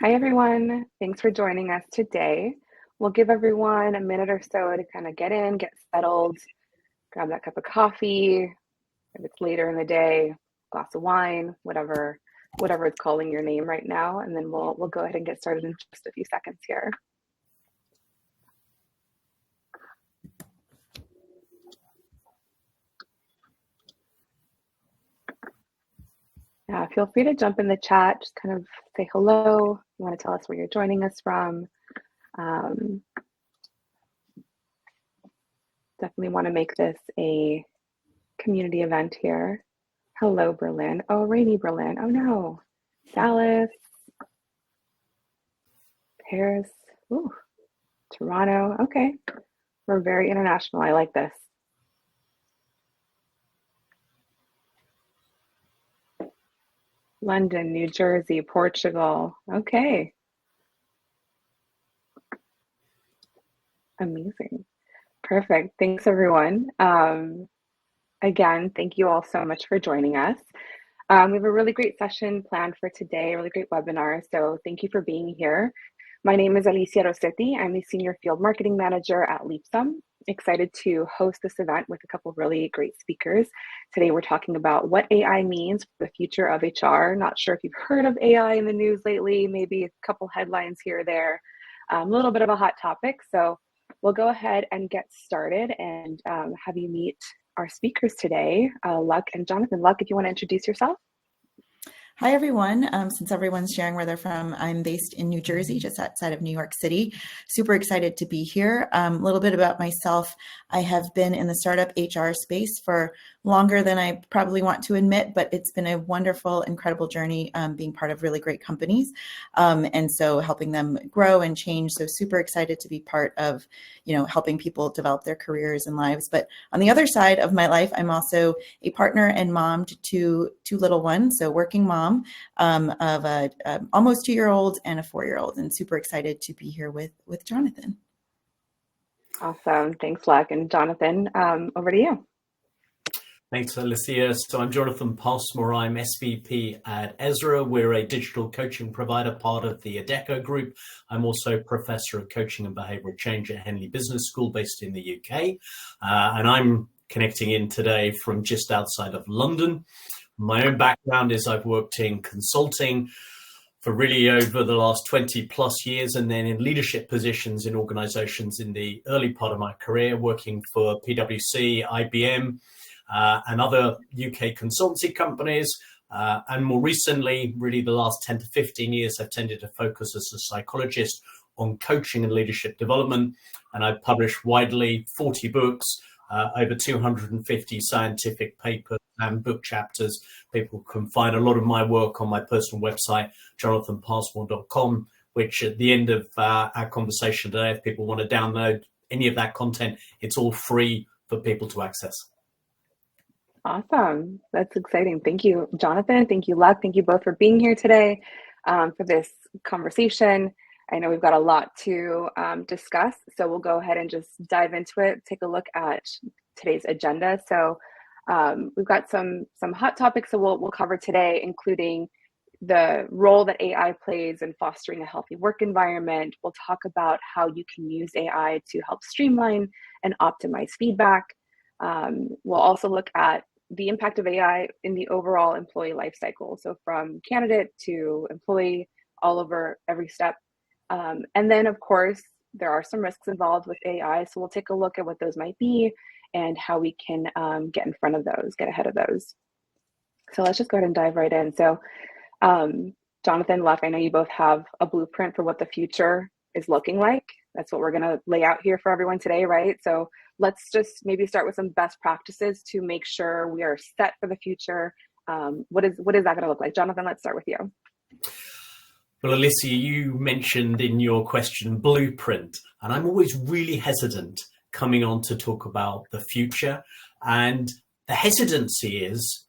Hi, everyone. Thanks for joining us today. We'll give everyone a minute or so to kind of get in, get settled, grab that cup of coffee, if it's later in the day, glass of wine, whatever it's calling your name right now, and then we'll go ahead and get started in just a few seconds here. Feel free to jump in the chat, just kind of say hello. You want to tell us where you're joining us from. Definitely want to make this a community event here. Hello, Berlin. Oh, rainy Berlin. Oh no. Dallas. Paris. Ooh. Toronto. Okay. We're very international. I like this. London, New Jersey, Portugal. Okay. Amazing. Perfect. Thanks, everyone. Again, thank you all so much for joining us. We have a really great session planned for today, a really great webinar. So thank you for being here. My name is Alicia Rossetti. I'm the Senior Field Marketing Manager at Leapsome. Excited to host this event with a couple of really great speakers. Today, we're talking about what AI means for the future of HR. Not sure if you've heard of AI in the news lately, maybe a couple headlines here or there, a little bit of a hot topic. So we'll go ahead and get started and have you meet our speakers today, Luck and Jonathan. Luck, if you want to introduce yourself. Hi, everyone. Since everyone's sharing where they're from, I'm based in New Jersey, just outside of New York City. Super excited to be here. A little bit about myself. I have been in the startup HR space for longer than I probably want to admit, but it's been a wonderful, incredible journey being part of really great companies. And so helping them grow and change. So super excited to be part of, helping people develop their careers and lives. But on the other side of my life, I'm also a partner and mom to two little ones. So working mom of a almost 2-year-old and a 4-year-old, and super excited to be here with Jonathan. Awesome. Thanks, Luck. And Jonathan, over to you. Thanks, Alicia. So I'm Jonathan Passmore. I'm SVP at Ezra. We're a digital coaching provider, part of the Adecco Group. I'm also Professor of Coaching and Behavioral Change at Henley Business School based in the UK. And I'm connecting in today from just outside of London. My own background is I've worked in consulting for really over the last 20 plus years, and then in leadership positions in organizations in the early part of my career, working for PwC, IBM, and other UK consultancy companies. And more recently, really the last 10 to 15 years, I've tended to focus as a psychologist on coaching and leadership development. And I've published widely 40 books, over 250 scientific papers and book chapters. People can find a lot of my work on my personal website, jonathanpassmore.com, which at the end of our conversation today, if people want to download any of that content, it's all free for people to access. Awesome. That's exciting. Thank you, Jonathan. Thank you, Luck. Thank you both for being here today for this conversation. I know we've got a lot to discuss, so we'll go ahead and just dive into it, take a look at today's agenda. So we've got some hot topics that we'll cover today, including the role that AI plays in fostering a healthy work environment. We'll talk about how you can use AI to help streamline and optimize feedback. We'll also look at the impact of AI in the overall employee life cycle. So from candidate to employee, all over every step. And then, of course, there are some risks involved with AI. So we'll take a look at what those might be and how we can get in front of those, get ahead of those. So let's just go ahead and dive right in. So Jonathan, Luck, I know you both have a blueprint for what the future is looking like. That's what we're going to lay out here for everyone today, right? So let's just maybe start with some best practices to make sure we are set for the future. What is that going to look like? Jonathan, let's start with you. Well, Alicia, you mentioned in your question blueprint, and I'm always really hesitant coming on to talk about the future. And the hesitancy is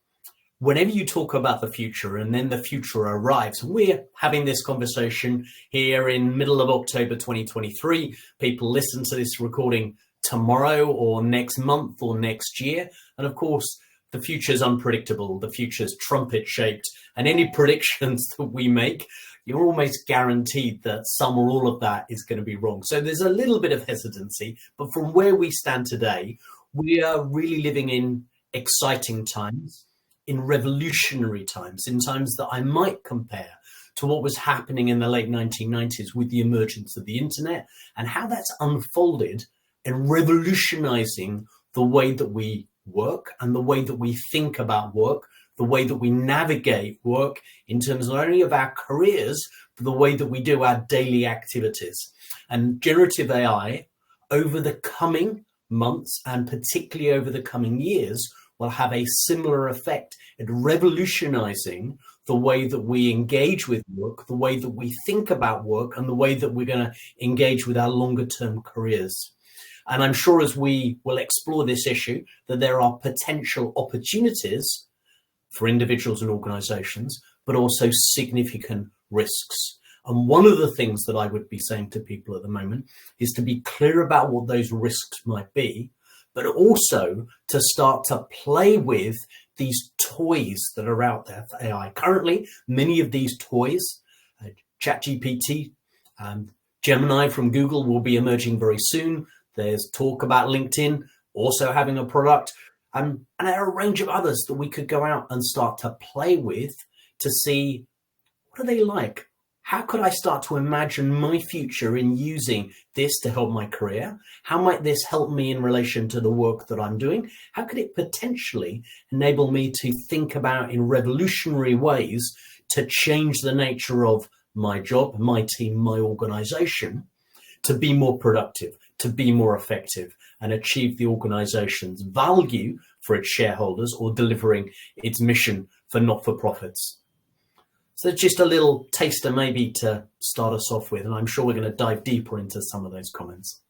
whenever you talk about the future and then the future arrives, and we're having this conversation here in middle of October 2023, people listen to this recording tomorrow or next month or next year. And of course, the future is unpredictable. The future is trumpet shaped, and any predictions that we make you're almost guaranteed that some or all of that is going to be wrong. So there's a little bit of hesitancy, but from where we stand today, we are really living in exciting times, in revolutionary times, in times that I might compare to what was happening in the late 1990s with the emergence of the internet and how that's unfolded and revolutionizing the way that we work and the way that we think about work, the way that we navigate work in terms not only of our careers, but the way that we do our daily activities. And generative AI over the coming months and particularly over the coming years will have a similar effect at revolutionizing the way that we engage with work, the way that we think about work, and the way that we're going to engage with our longer term careers. And I'm sure as we will explore this issue, that there are potential opportunities for individuals and organizations, but also significant risks. And one of the things that I would be saying to people at the moment is to be clear about what those risks might be, but also to start to play with these toys that are out there for AI. Currently, many of these toys, ChatGPT, Gemini from Google will be emerging very soon. There's talk about LinkedIn also having a product, and there are a range of others that we could go out and start to play with to see what are they like. How could I start to imagine my future in using this to help my career? How might this help me in relation to the work that I'm doing? How could it potentially enable me to think about in revolutionary ways to change the nature of my job, my team, my organization, to be more productive, to be more effective, and achieve the organization's value for its shareholders or delivering its mission for not-for-profits? So just a little taster maybe to start us off with, and I'm sure we're going to dive deeper into some of those comments.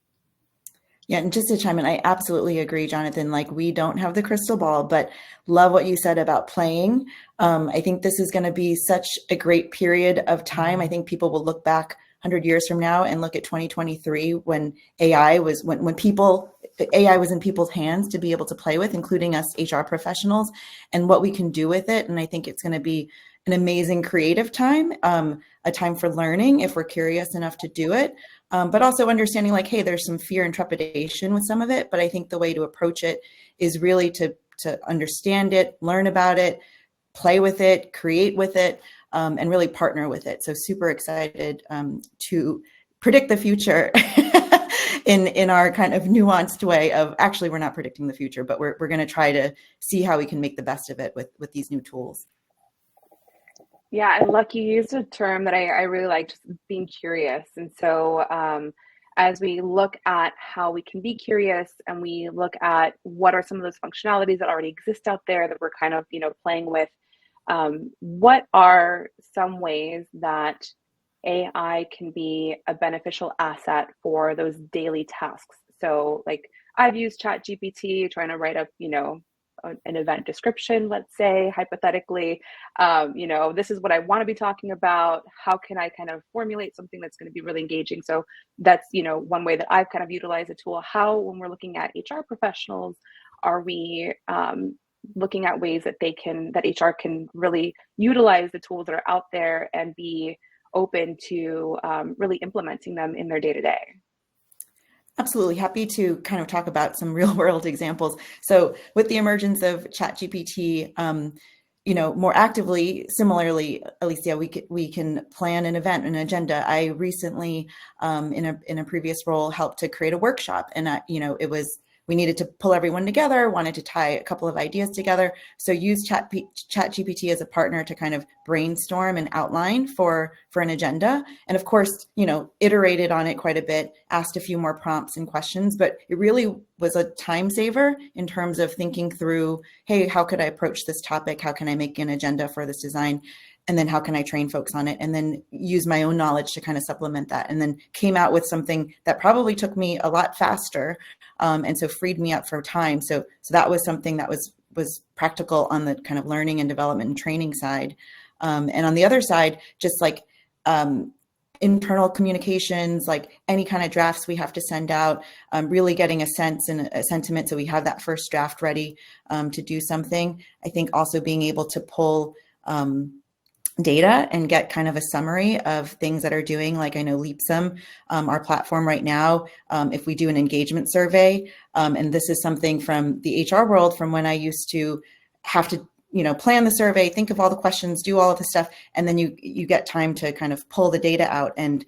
Yeah, and just to chime in, I absolutely agree, Jonathan. Like, we don't have the crystal ball, but love what you said about playing. I think this is going to be such a great period of time. I think people will look back 100 years from now and look at 2023 when AI was in people's hands to be able to play with, including us HR professionals, and what we can do with it. And I think it's going to be an amazing creative time, a time for learning if we're curious enough to do it, but also understanding like, hey, there's some fear and trepidation with some of it. But I think the way to approach it is really to understand it, learn about it, play with it, create with it, and really partner with it. So super excited to predict the future in our kind of nuanced way of actually, we're not predicting the future, but we're going to try to see how we can make the best of it with these new tools. Yeah, and Luck, you used a term that I really like, just being curious. And so as we look at how we can be curious and we look at what are some of those functionalities that already exist out there that we're kind of, playing with, what are some ways that AI can be a beneficial asset for those daily tasks? So like I've used ChatGPT trying to write up, an event description, let's say, hypothetically, this is what I want to be talking about. How can I kind of formulate something that's going to be really engaging? So that's, one way that I've kind of utilized the tool. How, when we're looking at HR professionals, are we looking at ways that that HR can really utilize the tools that are out there and be open to really implementing them in their day-to-day? Absolutely. Happy to kind of talk about some real world examples. So with the emergence of ChatGPT, more actively, similarly, Alicia, we can plan an event, an agenda. I recently, in a previous role, helped to create a workshop, and we needed to pull everyone together, wanted to tie a couple of ideas together. So use ChatGPT as a partner to kind of brainstorm and outline for an agenda. And of course, iterated on it quite a bit, asked a few more prompts and questions, but it really was a time saver in terms of thinking through, hey, how could I approach this topic? How can I make an agenda for this design? And then how can I train folks on it? And then use my own knowledge to kind of supplement that. And then came out with something that probably took me a lot faster. And so freed me up for time. So that was something that was practical on the kind of learning and development and training side. And on the other side, just like internal communications, like any kind of drafts we have to send out, really getting a sense and a sentiment. So we have that first draft ready to do something. I think also being able to pull data and get kind of a summary of things that are doing. Like I know Leapsome, our platform right now, if we do an engagement survey, and this is something from the HR world, from when I used to have to, plan the survey, think of all the questions, do all of the stuff, and then you get time to kind of pull the data out. And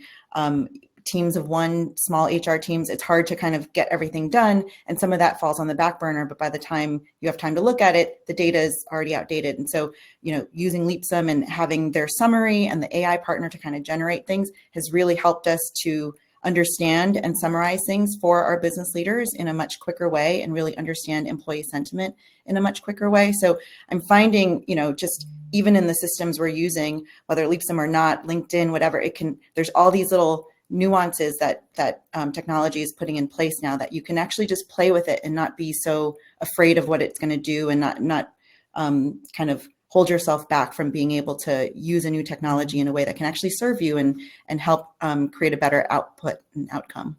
teams of one, small HR teams, it's hard to kind of get everything done. And some of that falls on the back burner, but by the time you have time to look at it, the data is already outdated. And so, using Leapsome and having their summary and the AI partner to kind of generate things has really helped us to understand and summarize things for our business leaders in a much quicker way and really understand employee sentiment in a much quicker way. So I'm finding, just even in the systems we're using, whether Leapsome or not, LinkedIn, whatever, there's all these little nuances that technology is putting in place now that you can actually just play with it and not be so afraid of what it's going to do, and not kind of hold yourself back from being able to use a new technology in a way that can actually serve you and help create a better output and outcome.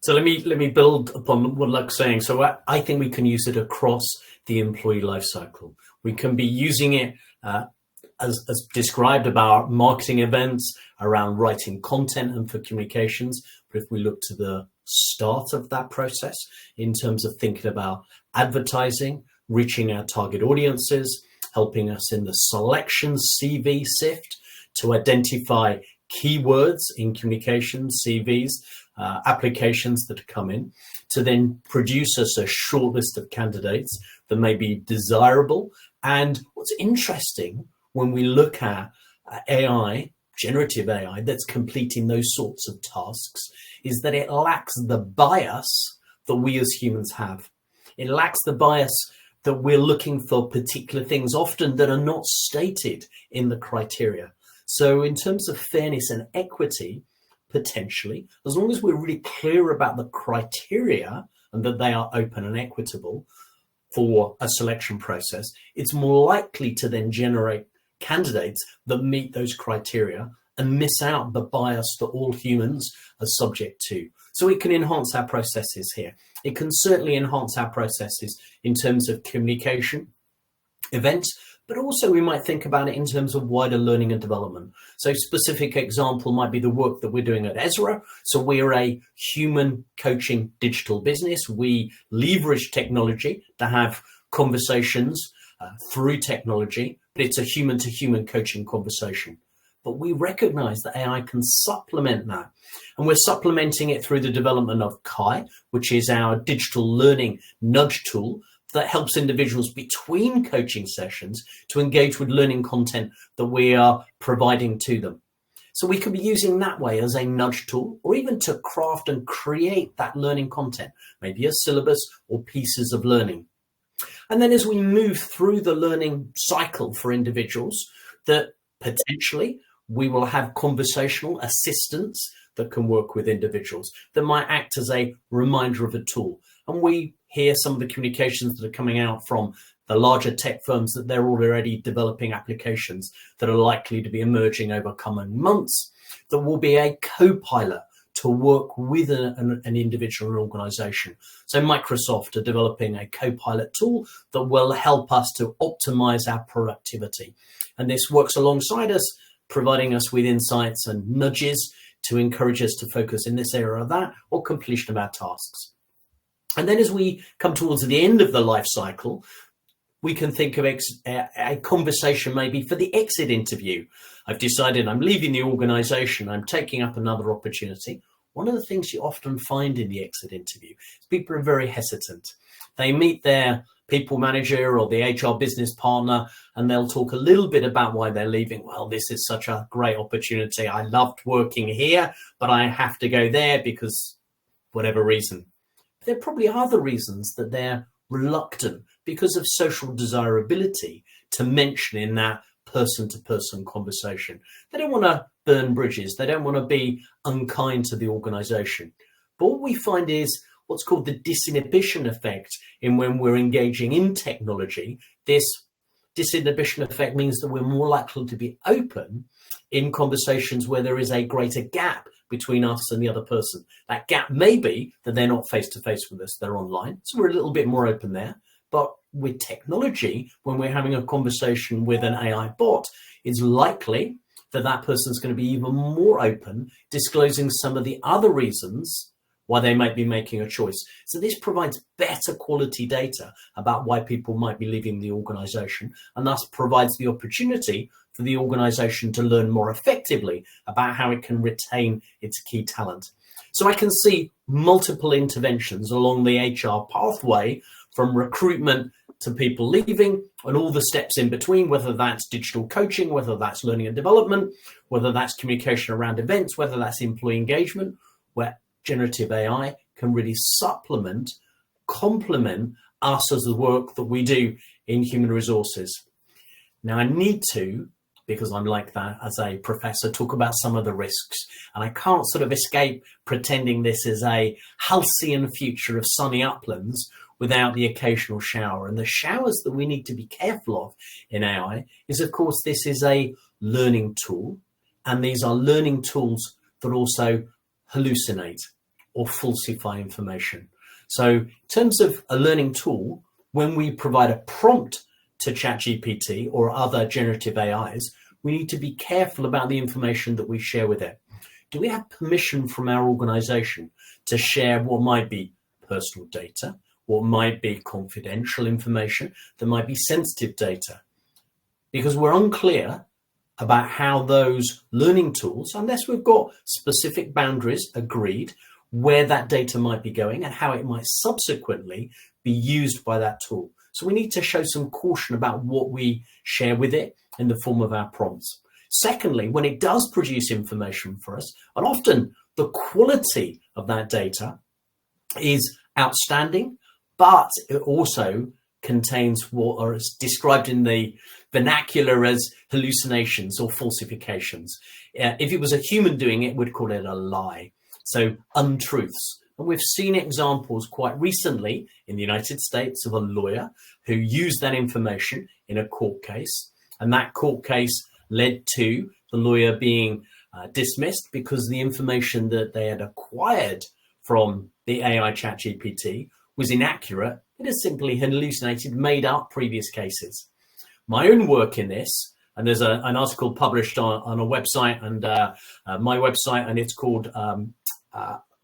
So let me build upon what Luck's saying. So I think we can use it across the employee life cycle. We can be using it as described about marketing events, around writing content and for communications. But if we look to the start of that process in terms of thinking about advertising, reaching our target audiences, helping us in the selection CV sift to identify keywords in communications, CVs, applications that come in, to then produce us a short list of candidates that may be desirable. And what's interesting when we look at AI, generative AI, that's completing those sorts of tasks, is that it lacks the bias that we as humans have. It lacks the bias that we're looking for particular things often that are not stated in the criteria. So in terms of fairness and equity, potentially, as long as we're really clear about the criteria and that they are open and equitable for a selection process, it's more likely to then generate candidates that meet those criteria and miss out the bias that all humans are subject to. So it can enhance our processes here. It can certainly enhance our processes in terms of communication, events, but also we might think about it in terms of wider learning and development. So a specific example might be the work that we're doing at Ezra. So we're a human coaching digital business. We leverage technology to have conversations through technology, but it's a human-to-human coaching conversation. But we recognize that AI can supplement that. And we're supplementing it through the development of Kai, which is our digital learning nudge tool that helps individuals between coaching sessions to engage with learning content that we are providing to them. So we could be using that way as a nudge tool, or even to craft and create that learning content, maybe a syllabus or pieces of learning. And then as we move through the learning cycle for individuals, that potentially we will have conversational assistants that can work with individuals that might act as a reminder of a tool. And we hear some of the communications that are coming out from the larger tech firms that they're already developing applications that are likely to be emerging over coming months that will be a co-pilot to work with an individual or organization. So Microsoft are developing a co-pilot tool that will help us to optimize our productivity. And this works alongside us, providing us with insights and nudges to encourage us to focus in this area or that, or completion of our tasks. And then as we come towards the end of the life cycle, we can think of a conversation maybe for the exit interview. I've decided I'm leaving the organization, I'm taking up another opportunity. One of the things you often find in the exit interview is people are very hesitant. They meet their people manager or the HR business partner, and they'll talk a little bit about why they're leaving. Well, this is such a great opportunity. I loved working here, but I have to go there because whatever reason. There are probably other reasons that they're reluctant because of social desirability to mention in that person-to-person conversation. They don't want to burn bridges. They don't want to be unkind to the organization. But what we find is what's called the disinhibition effect in when we're engaging in technology. This disinhibition effect means that we're more likely to be open in conversations where there is a greater gap between us and the other person. That gap may be that they're not face-to-face with us, they're online. So we're a little bit more open there. But with technology, when we're having a conversation with an AI bot, it's likely that that person's going to be even more open, disclosing some of the other reasons why they might be making a choice. So this provides better quality data about why people might be leaving the organization, and thus provides the opportunity for the organization to learn more effectively about how it can retain its key talent. So I can see multiple interventions along the HR pathway, from recruitment to people leaving and all the steps in between, whether that's digital coaching, whether that's learning and development, whether that's communication around events, whether that's employee engagement, where generative AI can really supplement, complement us as the work that we do in human resources. Now, I need to, because I'm like that as a professor, talk about some of the risks. And I can't sort of escape pretending this is a halcyon future of sunny uplands without the occasional shower. And the showers that we need to be careful of in AI is, of course, this is a learning tool. And these are learning tools that also hallucinate or falsify information. So in terms of a learning tool, when we provide a prompt to ChatGPT or other generative AIs, we need to be careful about the information that we share with it. Do we have permission from our organization to share what might be personal data, what might be confidential information, that might be sensitive data? Because we're unclear about how those learning tools, unless we've got specific boundaries agreed, where that data might be going and how it might subsequently be used by that tool. So we need to show some caution about what we share with it in the form of our prompts. Secondly, when it does produce information for us, and often the quality of that data is outstanding, but it also contains what are described in the vernacular as hallucinations or falsifications. If it was a human doing it, we'd call it a lie. So untruths. And we've seen examples quite recently in the United States of a lawyer who used that information in a court case. And that court case led to the lawyer being dismissed because the information that they had acquired from the AI ChatGPT was inaccurate. It has simply hallucinated, made up previous cases. My own work in this, and there's an article published on a website and my website, and it's called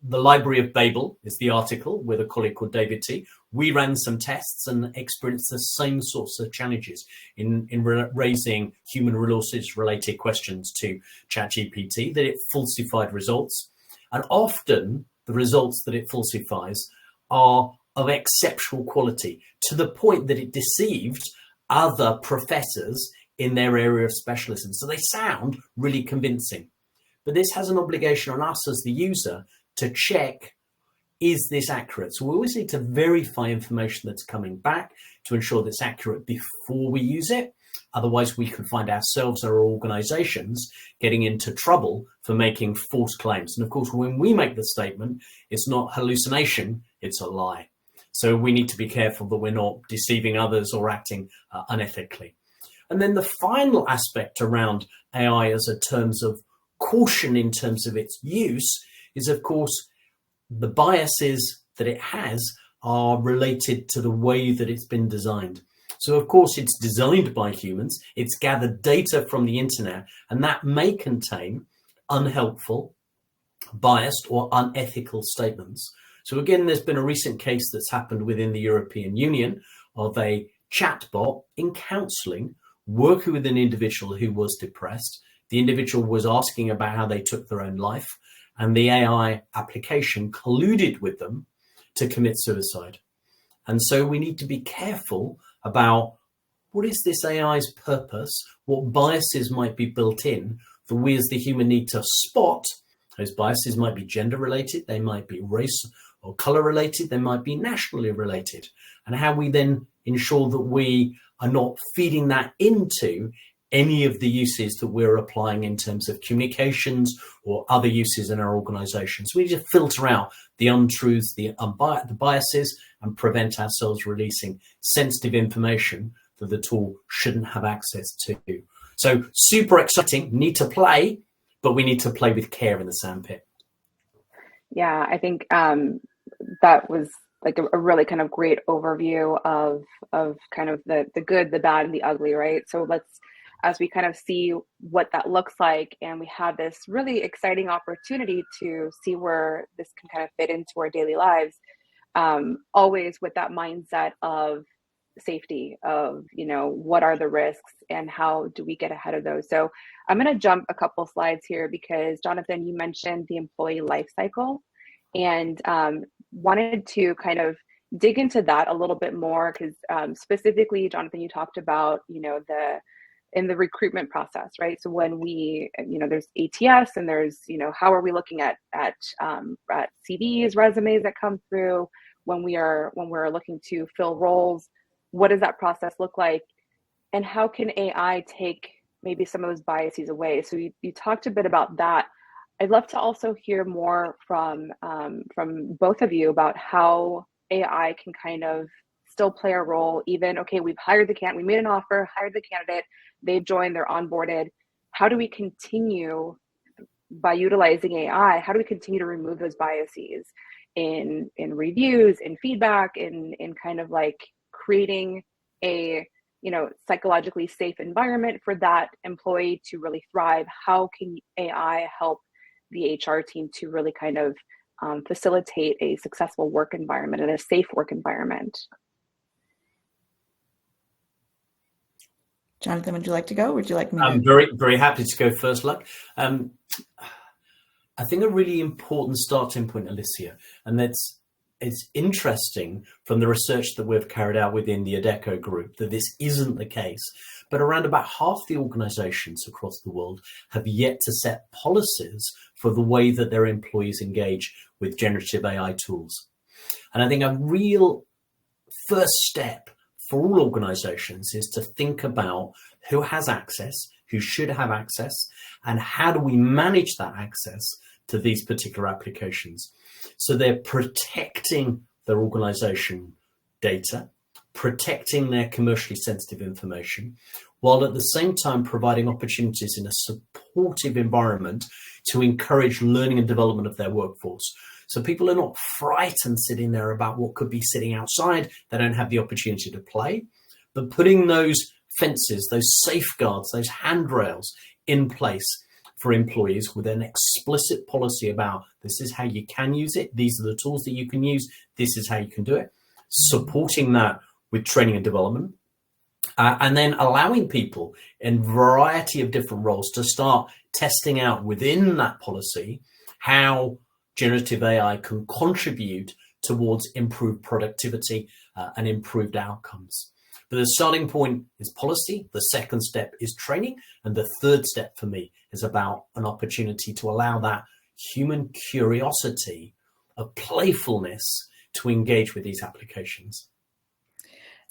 The Library of Babel is the article, with a colleague called David T. We ran some tests and experienced the same sorts of challenges in raising human resources related questions to ChatGPT, that it falsified results. And often the results that it falsifies are of exceptional quality, to the point that it deceived other professors in their area of specialism. So they sound really convincing. But this has an obligation on us as the user to check, is this accurate? So we always need to verify information that's coming back to ensure that it's accurate before we use it. Otherwise, we can find ourselves or our organizations getting into trouble for making false claims. And of course, when we make the statement, it's not hallucination, it's a lie. So we need to be careful that we're not deceiving others or acting unethically. And then the final aspect around AI as a terms of caution in terms of its use is, of course, the biases that it has are related to the way that it's been designed. So, of course, it's designed by humans, it's gathered data from the internet, and that may contain unhelpful, biased, or unethical statements. So again, there's been a recent case that's happened within the European Union of a chatbot in counselling working with an individual who was depressed. The individual was asking about how they took their own life, and the AI application colluded with them to commit suicide. And so we need to be careful about what is this AI's purpose, what biases might be built in that we as the human need to spot. Those biases might be gender related, they might be race or color related, they might be nationally related, and how we then ensure that we are not feeding that into any of the uses that we're applying in terms of communications or other uses in our organizations. We need to filter out the untruths, the biases, and prevent ourselves releasing sensitive information that the tool shouldn't have access to. So super exciting, need to play, but we need to play with care in the sandpit. Yeah, I think that was like a really kind of great overview of kind of the good, the bad, and the ugly, right? So let's, as we kind of see what that looks like, and we have this really exciting opportunity to see where this can kind of fit into our daily lives, always with that mindset of safety, of, you know, what are the risks and how do we get ahead of those. So I'm going to jump a couple slides here because Jonathan, you mentioned the employee life cycle, and wanted to kind of dig into that a little bit more because specifically, Jonathan, you talked about, you know, in the recruitment process, right? So when we, you know, there's ATS and there's, you know, how are we looking at CVs, resumes that come through when we're looking to fill roles? What does that process look like? And how can AI take maybe some of those biases away? So you talked a bit about that. I'd love to also hear more from both of you about how AI can kind of still play a role, even, okay, we've hired the candidate, we made an offer, hired the candidate, they've joined, they're onboarded. How do we continue, by utilizing AI, how do we continue to remove those biases in reviews, in feedback, in kind of like creating a, you know, psychologically safe environment for that employee to really thrive? How can AI help the HR team to really kind of facilitate a successful work environment and a safe work environment? Jonathan, would you like to go? Or would you like me to? I'm very, very happy to go first, Luck. I think a really important starting point, Alicia, and it's interesting from the research that we've carried out within the Adecco group that this isn't the case, but around about half the organizations across the world have yet to set policies for the way that their employees engage with generative AI tools. And I think a real first step for all organizations is to think about who has access, who should have access, and how do we manage that access to these particular applications. So they're protecting their organization data, protecting their commercially sensitive information, while at the same time providing opportunities in a supportive environment to encourage learning and development of their workforce. So people are not frightened sitting there about what could be sitting outside. They don't have the opportunity to play, but putting those fences, those safeguards, those handrails in place for employees with an explicit policy about this is how you can use it. These are the tools that you can use. This is how you can do it. Supporting that with training and development. And then allowing people in a variety of different roles to start testing out within that policy how generative AI can contribute towards improved productivity and improved outcomes. But the starting point is policy. The second step is training. And the third step for me is about an opportunity to allow that human curiosity, a playfulness to engage with these applications.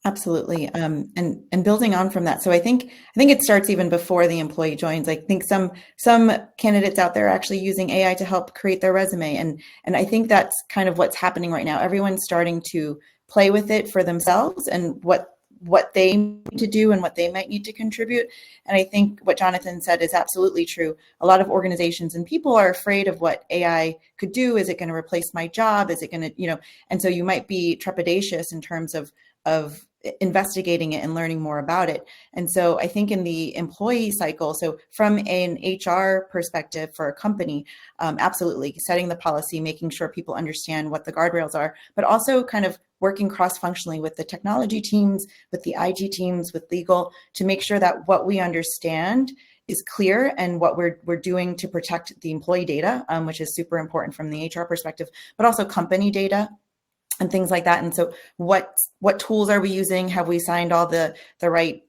Absolutely. And building on from that. So I think it starts even before the employee joins. I think some candidates out there are actually using AI to help create their resume. And I think that's kind of what's happening right now. Everyone's starting to play with it for themselves and what they need to do and what they might need to contribute. And I think what Jonathan said is absolutely true. A lot of organizations and people are afraid of what AI could do. Is it going to replace my job? Is it going to, and so you might be trepidatious in terms of investigating it and learning more about it. And so I think in the employee cycle, so from an HR perspective for a company, absolutely setting the policy, making sure people understand what the guardrails are, but also kind of working cross-functionally with the technology teams, with the IG teams, with legal, to make sure that what we understand is clear and what we're doing to protect the employee data, which is super important from the HR perspective, but also company data and things like that. And so what tools are we using? Have we signed all the right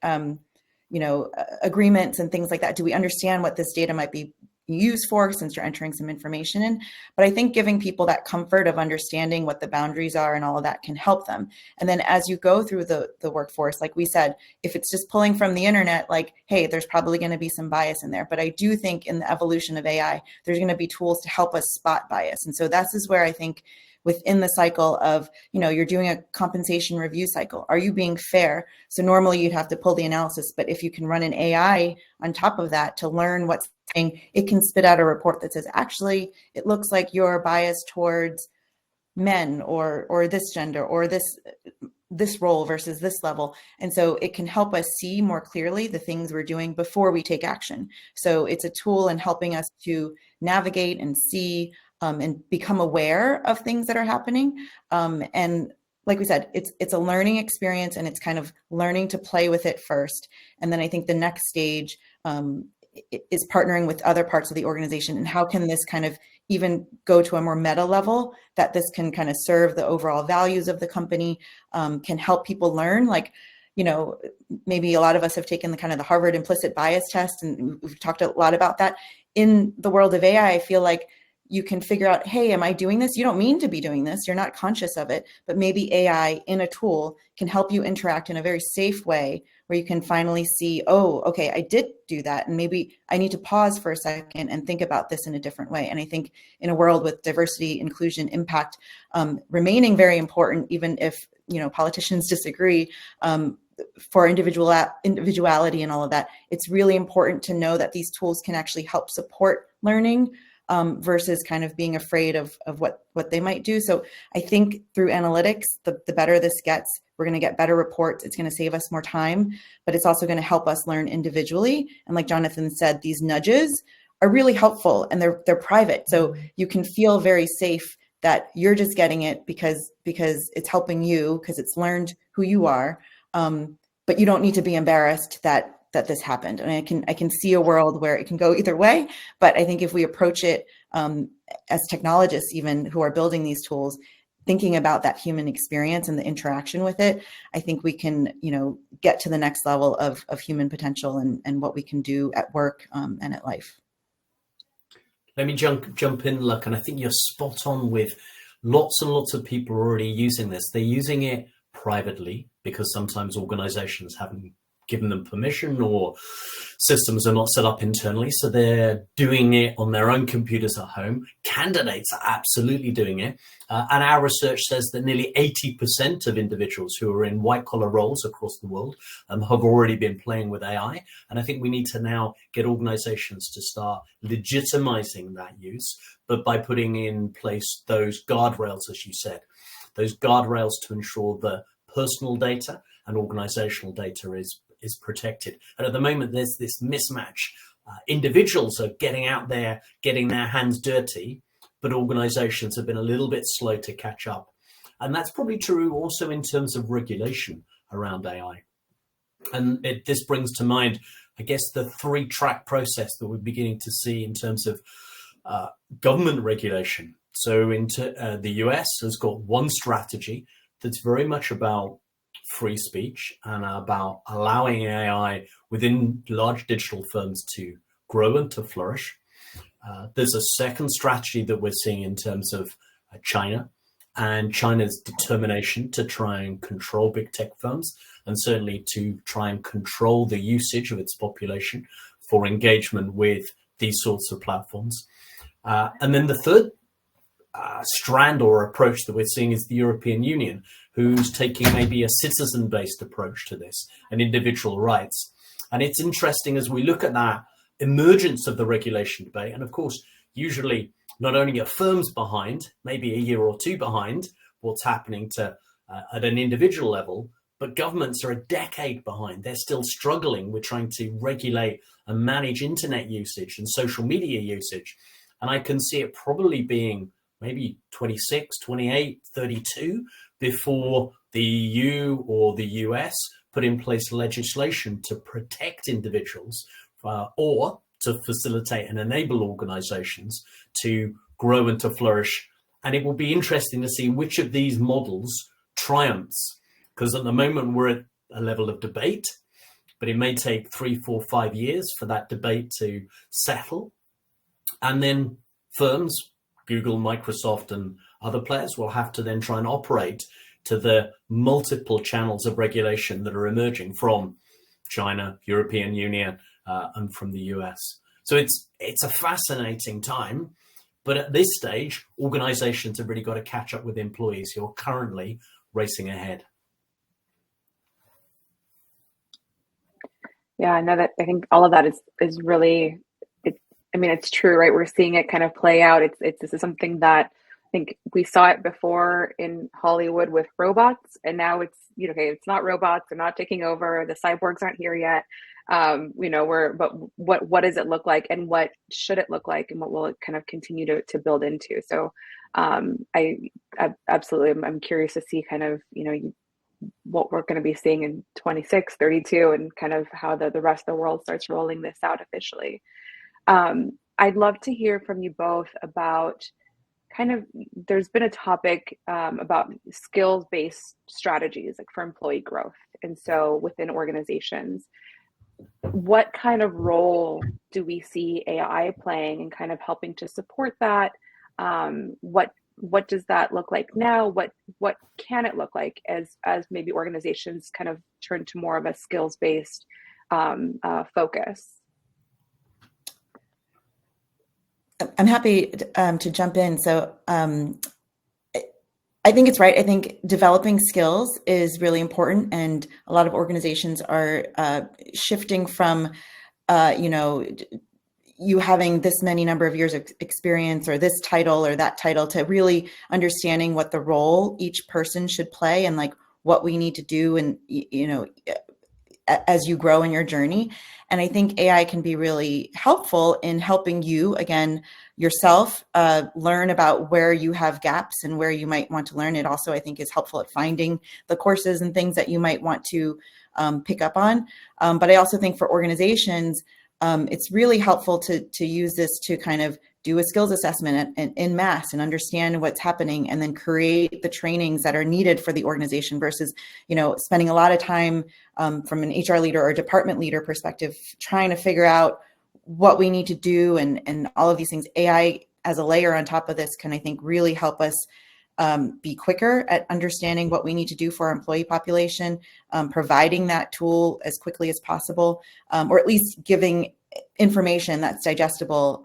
agreements and things like that? Do we understand what this data might be used for, since you're entering some information in? But I think giving people that comfort of understanding what the boundaries are and all of that can help them. And then as you go through the workforce, like we said, if it's just pulling from the internet, like, hey, there's probably going to be some bias in there. But I do think in the evolution of AI, there's going to be tools to help us spot bias. And so this is where I think within the cycle of, you're doing a compensation review cycle. Are you being fair? So normally you'd have to pull the analysis, but if you can run an AI on top of that to learn what's saying, it can spit out a report that says, actually, it looks like you're biased towards men or this gender or this role versus this level. And so it can help us see more clearly the things we're doing before we take action. So it's a tool in helping us to navigate and see and become aware of things that are happening. And like we said, it's a learning experience, and it's kind of learning to play with it first. And then I think the next stage is partnering with other parts of the organization, and how can this kind of even go to a more meta level, that this can kind of serve the overall values of the company, can help people learn. Like, you know, maybe a lot of us have taken the kind of the Harvard implicit bias test, and we've talked a lot about that. In the world of AI, I feel like you can figure out, hey, am I doing this? You don't mean to be doing this. You're not conscious of it, but maybe AI in a tool can help you interact in a very safe way, where you can finally see, oh, okay, I did do that. And maybe I need to pause for a second and think about this in a different way. And I think in a world with diversity, inclusion, impact remaining very important, even if, you know, politicians disagree, for individuality and all of that, it's really important to know that these tools can actually help support learning, versus kind of being afraid of what they might do. So I think through analytics, the better this gets, we're going to get better reports. It's going to save us more time, but it's also going to help us learn individually. And like Jonathan said, these nudges are really helpful, and they're private. So you can feel very safe that you're just getting it because it's helping you, because it's learned who you are. But you don't need to be embarrassed that this happened. And I can see a world where it can go either way. But I think if we approach it as technologists, even who are building these tools, thinking about that human experience and the interaction with it, I think we can, you know, get to the next level of human potential and what we can do at work and at life. Let me jump in, Luck, and I think you're spot on with lots and lots of people are already using this. They're using it privately because sometimes organizations haven't given them permission, or systems are not set up internally. So they're doing it on their own computers at home. Candidates are absolutely doing it. And our research says that nearly 80% of individuals who are in white collar roles across the world have already been playing with AI. And I think we need to now get organizations to start legitimizing that use, but by putting in place those guardrails, as you said, those guardrails to ensure the personal data and organizational data is protected. And at the moment, there's this mismatch. Individuals are getting out there, getting their hands dirty, but organizations have been a little bit slow to catch up. And that's probably true also in terms of regulation around AI. And this brings to mind, I guess, the 3-track process that we're beginning to see in terms of government regulation. So the US has got one strategy that's very much about free speech and about allowing AI within large digital firms to grow and to flourish. There's a second strategy that we're seeing in terms of China and China's determination to try and control big tech firms, and certainly to try and control the usage of its population for engagement with these sorts of platforms. And then the third strand or approach that we're seeing is the European Union, who's taking maybe a citizen-based approach to this and individual rights. And it's interesting as we look at that emergence of the regulation debate. And of course, usually not only are firms behind, maybe a year or two behind what's happening to at an individual level, but governments are a decade behind. They're still struggling with trying to regulate and manage internet usage and social media usage. And I can see it probably being maybe 26, 28, 32 before the EU or the US put in place legislation to protect individuals or to facilitate and enable organizations to grow and to flourish. And it will be interesting to see which of these models triumphs, because at the moment we're at a level of debate, but it may take 3, 4, 5 years for that debate to settle. And then firms, Google, Microsoft, and other players will have to then try and operate to the multiple channels of regulation that are emerging from China, European Union, and from the US. So it's a fascinating time, but at this stage, organizations have really got to catch up with employees who are currently racing ahead. Yeah, no, that I think all of that is really, I mean, it's true, right? We're seeing it kind of play out. This is something that think we saw it before in Hollywood with robots, and now it's, okay, it's not robots, they're not taking over, the cyborgs aren't here yet. But what does it look like, and what should it look like, and what will it kind of continue to build into? So I absolutely, I'm curious to see kind of, what we're going to be seeing in 26, 32, and kind of how the rest of the world starts rolling this out officially. I'd love to hear from you both about kind of, there's been a topic about skills-based strategies, like for employee growth. And so within organizations, what kind of role do we see AI playing in kind of helping to support that? What does that look like now? What can it look like as maybe organizations kind of turn to more of a skills-based focus? I'm happy to jump in. So I think it's right. I think developing skills is really important, and a lot of organizations are shifting from, you having this many number of years of experience or this title or that title, to really understanding what the role each person should play, and like what we need to do, and as you grow in your journey. And I think AI can be really helpful in helping you, again, yourself, learn about where you have gaps and where you might want to learn. It also, I think, is helpful at finding the courses and things that you might want to pick up on. But I also think for organizations, it's really helpful to use this to kind of do a skills assessment in mass and understand what's happening, and then create the trainings that are needed for the organization, versus, spending a lot of time from an HR leader or department leader perspective, trying to figure out what we need to do and all of these things. AI as a layer on top of this can, I think, really help us be quicker at understanding what we need to do for our employee population, providing that tool as quickly as possible, or at least giving information that's digestible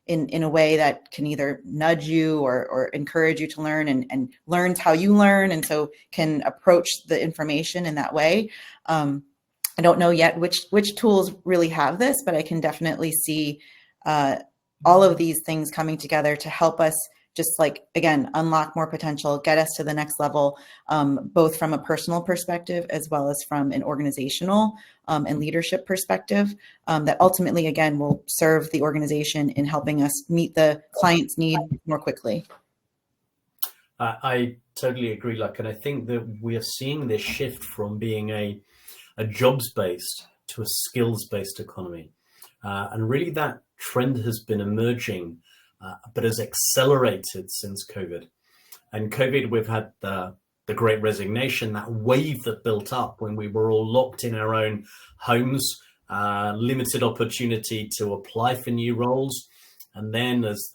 in a way that can either nudge you or encourage you to learn, and learns how you learn, and so can approach the information in that way. I don't know yet which tools really have this, but I can definitely see all of these things coming together to help us just, like, again, unlock more potential, get us to the next level, both from a personal perspective as well as from an organizational and leadership perspective, that ultimately, again, will serve the organization in helping us meet the client's need more quickly. I totally agree, and I think that we are seeing this shift from being a jobs-based to a skills-based economy. And really that trend has been emerging, but has accelerated since COVID. And COVID, we've had the Great Resignation, that wave that built up when we were all locked in our own homes, limited opportunity to apply for new roles. And then as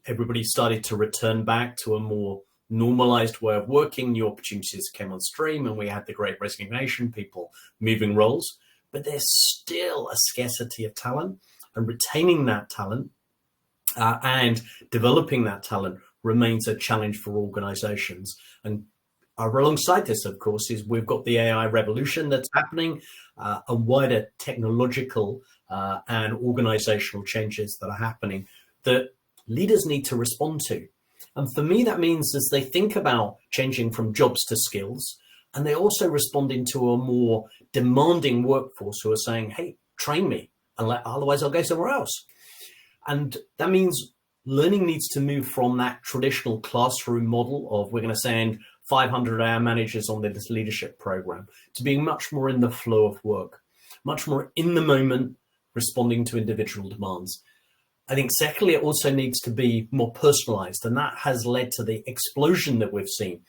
everybody started to return back to a more normalized way of working, new opportunities came on stream, and we had the Great Resignation, people moving roles. But there's still a scarcity of talent, and retaining that talent and developing that talent remains a challenge for organizations. And alongside this, of course, is we've got the AI revolution that's happening, and wider technological and organizational changes that are happening that leaders need to respond to. And for me, that means as they think about changing from jobs to skills, and they're also responding to a more demanding workforce who are saying, hey, train me, otherwise I'll go somewhere else. And that means learning needs to move from that traditional classroom model of we're going to send 500 hour managers on this leadership program to being much more in the flow of work, much more in the moment, responding to individual demands. I think secondly, it also needs to be more personalized, and that has led to the explosion that we've seen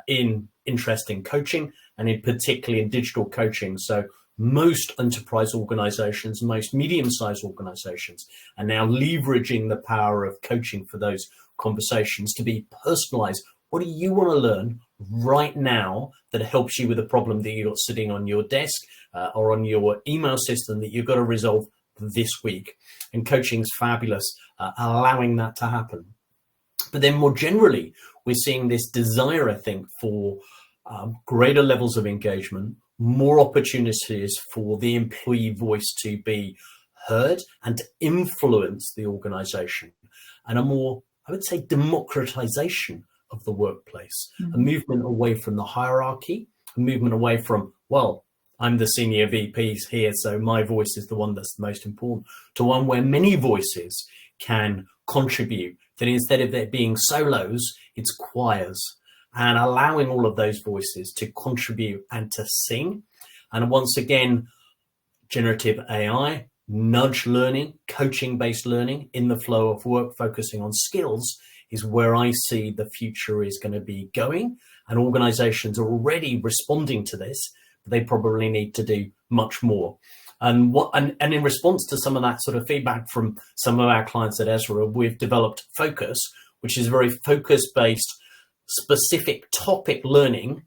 in interest in coaching, and in particularly in digital coaching. So most enterprise organizations, most medium-sized organizations are now leveraging the power of coaching for those conversations to be personalized. What do you want to learn right now that helps you with a problem that you've got sitting on your desk or on your email system that you've got to resolve this week? And coaching is fabulous, allowing that to happen. But then more generally, we're seeing this desire, I think, for greater levels of engagement, more opportunities for the employee voice to be heard and to influence the organization, and a more I would say, democratization of the workplace, a Mm-hmm. movement away from the hierarchy, a movement away from, well, I'm the senior VP here, so my voice is the one that's the most important, to one where many voices can contribute. That instead of it being solos, it's choirs, and allowing all of those voices to contribute and to sing. And once again, generative AI, nudge learning, coaching-based learning in the flow of work, focusing on skills, is where I see the future is going to be going. And organizations are already responding to this, but they probably need to do much more. And in response to some of that sort of feedback from some of our clients at Ezra, we've developed Focus, which is very focus-based, specific topic learning,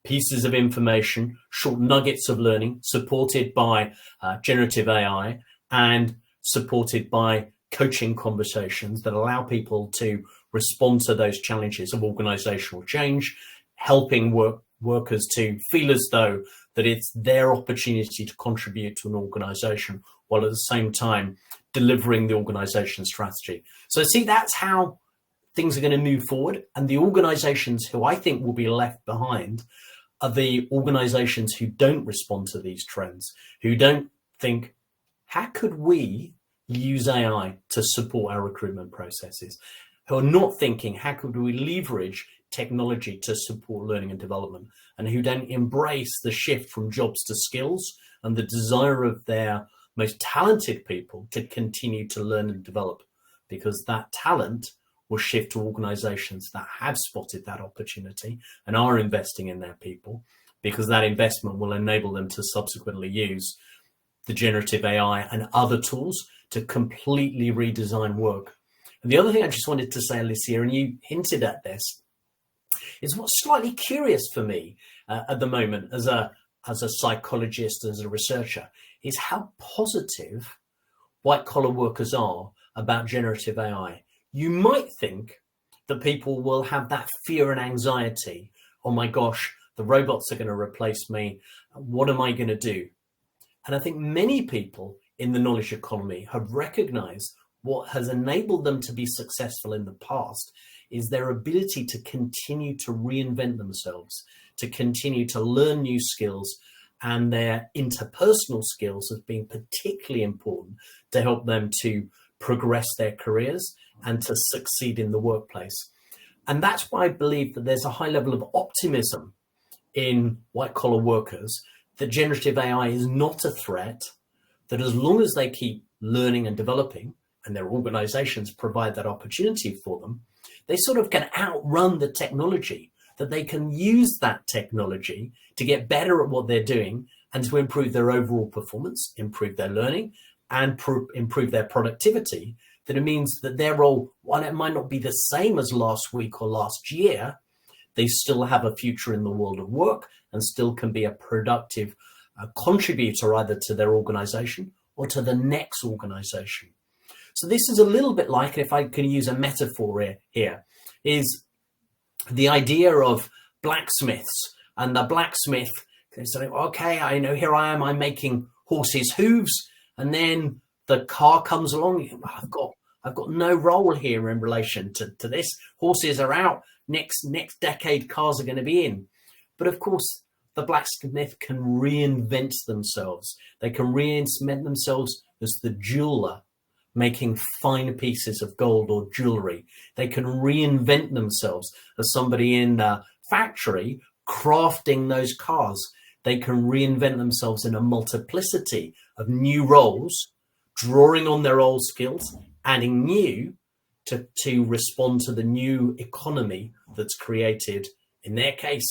pieces of information, short nuggets of learning, supported by generative AI and supported by coaching conversations that allow people to respond to those challenges of organizational change, helping workers to feel as though that it's their opportunity to contribute to an organization, while at the same time delivering the organization's strategy. So see, that's how things are going to move forward. And the organizations who I think will be left behind are the organizations who don't respond to these trends, who don't think, how could we use AI to support our recruitment processes? Who are not thinking, how could we leverage technology to support learning and development? And who don't embrace the shift from jobs to skills and the desire of their most talented people to continue to learn and develop, because that talent will shift to organizations that have spotted that opportunity and are investing in their people, because that investment will enable them to subsequently use the generative AI and other tools to completely redesign work. And the other thing I just wanted to say, Alicia, and you hinted at this, is what's slightly curious for me at the moment as a psychologist, as a researcher, is how positive white collar workers are about generative AI. You might think that people will have that fear and anxiety. Oh my gosh, the robots are going to replace me. What am I going to do? And I think many people in the knowledge economy have recognized what has enabled them to be successful in the past is their ability to continue to reinvent themselves, to continue to learn new skills, and their interpersonal skills as being particularly important to help them to progress their careers and to succeed in the workplace. And that's why I believe that there's a high level of optimism in white collar workers that generative AI is not a threat, that as long as they keep learning and developing and their organizations provide that opportunity for them, they sort of can outrun the technology, that they can use that technology to get better at what they're doing and to improve their overall performance, improve their learning, and improve their productivity. That it means that their role, while it might not be the same as last week or last year, they still have a future in the world of work and still can be a productive contributor either to their organization or to the next organization. So this is a little bit like, if I can use a metaphor here, is the idea of blacksmiths, and the blacksmith can say, okay, I know, here I am, I'm making horses' hooves, and then the car comes along. I've got no role here in relation to this. Horses are out. Next decade, cars are going to be in. But of course, the blacksmith can reinvent themselves. They can reinvent themselves as the jeweler, making fine pieces of gold or jewelry. They can reinvent themselves as somebody in the factory crafting those cars. They can reinvent themselves in a multiplicity of new roles, drawing on their old skills, adding new to respond to the new economy that's created, in their case,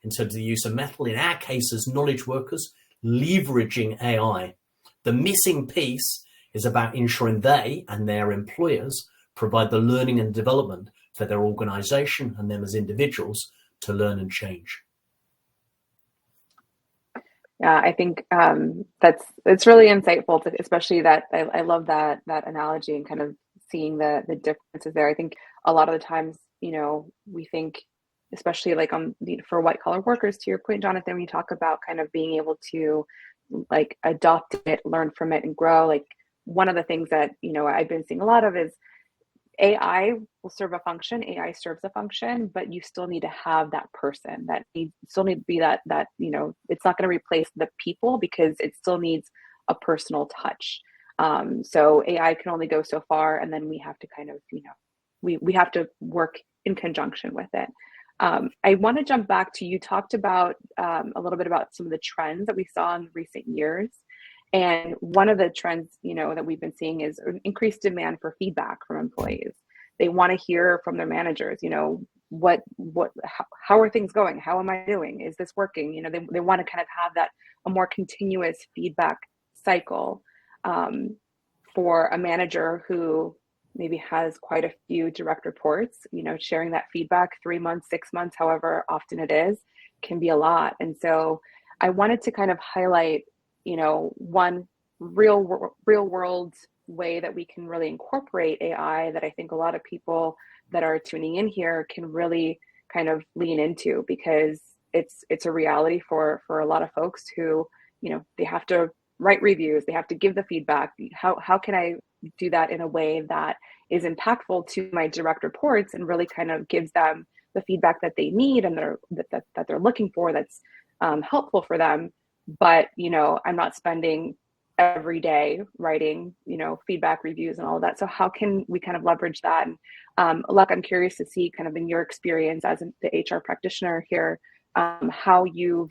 in terms of the use of metal, in our case as knowledge workers, leveraging AI. The missing piece is about ensuring they and their employers provide the learning and development for their organization and them as individuals to learn and change. Yeah, I think it's really insightful, especially that I love that analogy and kind of seeing the differences there. I think a lot of the times, we think, especially like for white collar workers, to your point, Jonathan, when you talk about kind of being able to like adopt it, learn from it, and grow. Like one of the things that I've been seeing a lot of is AI will serve a function, AI serves a function, but you still need to have that person that needs, still need to be that, it's not going to replace the people because it still needs a personal touch. So AI can only go so far, and then we have to kind of, we have to work in conjunction with it. I want to jump back to, you talked about a little bit about some of the trends that we saw in recent years. And one of the trends, that we've been seeing is an increased demand for feedback from employees. They want to hear from their managers, how are things going? How am I doing? Is this working? They want to kind of have a more continuous feedback cycle, for a manager who maybe has quite a few direct reports, sharing that feedback 3 months, 6 months, however often it is, can be a lot. And so I wanted to kind of highlight, one real world way that we can really incorporate AI that I think a lot of people that are tuning in here can really kind of lean into, because it's a reality for a lot of folks who, they have to write reviews, they have to give the feedback. How can I do that in a way that is impactful to my direct reports and really kind of gives them the feedback that they need and that they're looking for, that's helpful for them. But, I'm not spending every day writing, feedback reviews and all of that. So how can we kind of leverage that? And Luck, I'm curious to see kind of in your experience as the HR practitioner here, how you've